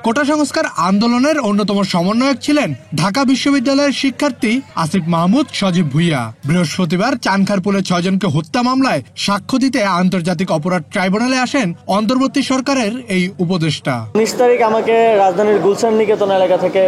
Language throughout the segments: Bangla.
কোটা সংস্কার আন্দোলনের অন্যতম সমন্বয়ক ছিলেন ঢাকা বিশ্ববিদ্যালয়ের শিক্ষার্থী আসিফ মাহমুদ সজীব ভুইয়া। বৃহস্পতিবার চানখারপুলে 6 জনকে হত্যা মামলায় সাক্ষ্য দিতে আন্তর্জাতিক অপরাধ ট্রাইব্যুনালে আসেন অন্তর্বর্তী সরকারের এই উপদেষ্টা। 19 তারিখ আমাকে রাজধানীর গুলশান নিকেতন এলাকা থেকে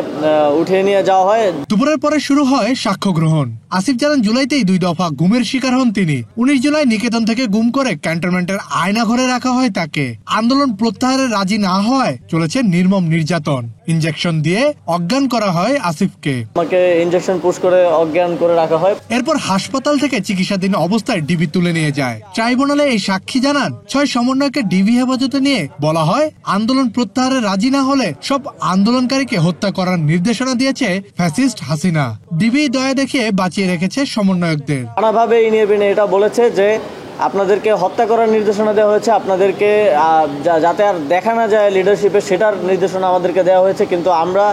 উঠিয়ে নিয়ে যাওয়া হয়। দুপুরের পরে শুরু হয় সাক্ষ্য গ্রহণ। আসিফ জানান জুলাইতেই 2 দফা গুমের শিকার হন তিনি। 19 জুলাই নিকেতন থেকে গুম করে ক্যান্টনমেন্টের আয়না ঘরে রাখা হয় তাকে। আন্দোলন প্রত্যাহারে রাজি না হওয়ায় চলেছে নির্মম নির্যাতন। ইনজেকশন দিয়ে অজ্ঞান করা হয় আসিফকে। আমাকে ইনজেকশন পুশ করে অজ্ঞান করে রাখা হয়। এরপর হাসপাতাল থেকে চিকিৎসাধীন অবস্থায় ডিবি তুলে নিয়ে যায়। ট্রাইব্যুনালে এই সাক্ষী জানান 6 সমন্বয়কে ডিবি হেফাজতে নিয়ে বলা হয় আন্দোলন প্রত্যাহারে রাজি না হলে সব আন্দোলনকারীকে হত্যা করার নির্দেশনা দিয়েছে ফ্যাসিস্ট হাসিনা। ডিবি দয়া দেখিয়ে বাঁচিয়ে রেখেছে সমন্বয়কদের। নানাভাবে এটা বলেছে যে আপনাদেরকে হত্যা করার নির্দেশনা দেওয়া হয়েছে, আপনাদেরকে যাতে আর দেখা না যায় লিডারশিপে সেটার নির্দেশনা আমাদেরকে দেওয়া হয়েছে, কিন্তু আমরা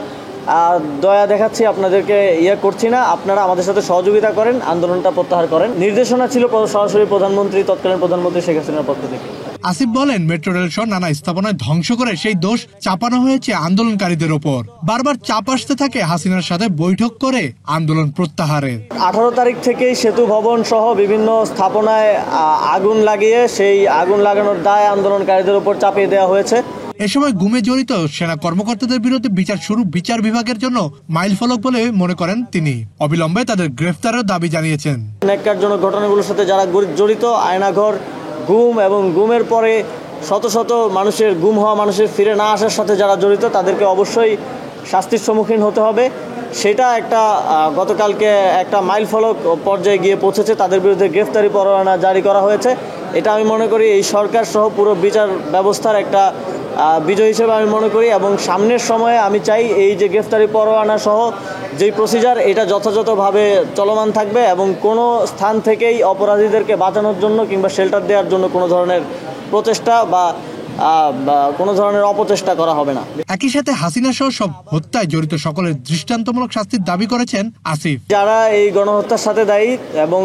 দয়া দেখাচ্ছি, আপনাদেরকে করছি না, আপনারা আমাদের সাথে সহযোগিতা করেন, আন্দোলনটা প্রত্যাহার করেন। নির্দেশনা ছিল সরাসরি তৎকালীন প্রধানমন্ত্রী শেখ হাসিনার পক্ষ থেকে। আসিফ বলেন মেট্রো রেল সহ নানা স্থাপনায় ধ্বংস করে সেই দোষ চাপানো হয়েছে আন্দোলনকারীদের ওপর। বারবার চাপ আসতে থাকে হাসিনার সাথে বৈঠক করে আন্দোলন প্রত্যাহারের। 18 তারিখ থেকেই সেতু ভবন সহ বিভিন্ন স্থাপনায় আগুন লাগিয়ে সেই আগুন লাগানোর দায় আন্দোলনকারীদের উপর চাপিয়ে দেওয়া হয়েছে। এ সময় গুমে জড়িত সেনা কর্মকর্তাদের বিরুদ্ধে বিচার শুরু বিচার বিভাগের জন্য মাইলফলক বলে মনে করেন তিনি। অবিলম্বে তাদের গ্রেফতারের দাবি জানিয়েছেন। ন্যাক্কারজনক ঘটনাগুলোর সাথে যারা জড়িত, আয়নাঘর গুম এবং গুমের পরে শত শত মানুষের গুম হওয়া মানুষের ফিরে না আসার সাথে যারা জড়িত তাদেরকে অবশ্যই শাস্তির সম্মুখীন হতে হবে। সেটা গতকালকে একটা মাইলফলক পর্যায়ে গিয়ে পৌঁছেছে। তাদের বিরুদ্ধে গ্রেফতারি পরোয়ানা জারি করা হয়েছে। এটা আমি মনে করি এই সরকার সহ পুরো বিচার ব্যবস্থার একটা বিজয় হিসেবে আমি মনে করি, এবং সামনের সময়ে আমি চাই এই যে গ্রেফতারি পরোয়ানা সহ যেই প্রসিজার এটা যথাযথভাবে চলমান থাকবে এবং কোনো স্থান থেকেই অপরাধীদেরকে বাঁচানোর জন্য কিংবা শেল্টার দেওয়ার জন্য কোনো ধরনের প্রচেষ্টা বা কোনো ধরনের অপচেষ্টা করা হবে না। একই সাথে হাসিনা সহ সব হত্যায় জড়িত সকলের দৃষ্টান্তমূলক শাস্তির দাবি করেছেন আসিফ। যারা এই গণহত্যার সাথে দায়ী এবং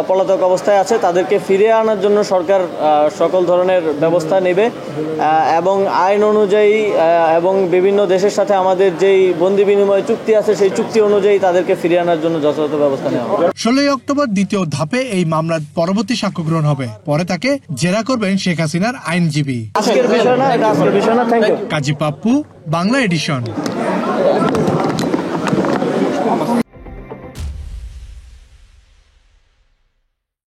পলাতক অবস্থায় আছে তাদেরকে ফিরিয়ে আনার জন্য সরকার সকল ধরনের ব্যবস্থা নেবে এবং আইন অনুযায়ী এবং বিভিন্ন দেশের সাথে আমাদের যেই বন্দি বিনিময় চুক্তি আছে সেই চুক্তি অনুযায়ী তাদেরকে ফিরিয়ে আনার জন্য যথাযথ ব্যবস্থা নেওয়া হবে। 16 অক্টোবর দ্বিতীয় ধাপে এই মামলার পরবর্তী সাক্ষ্য গ্রহণ হবে। পরে তাকে জেরা করবেন শেখ হাসিনার আইনজীবী। আজকের বিষয় না, thank you. Kazi Pappu, Bangla addition.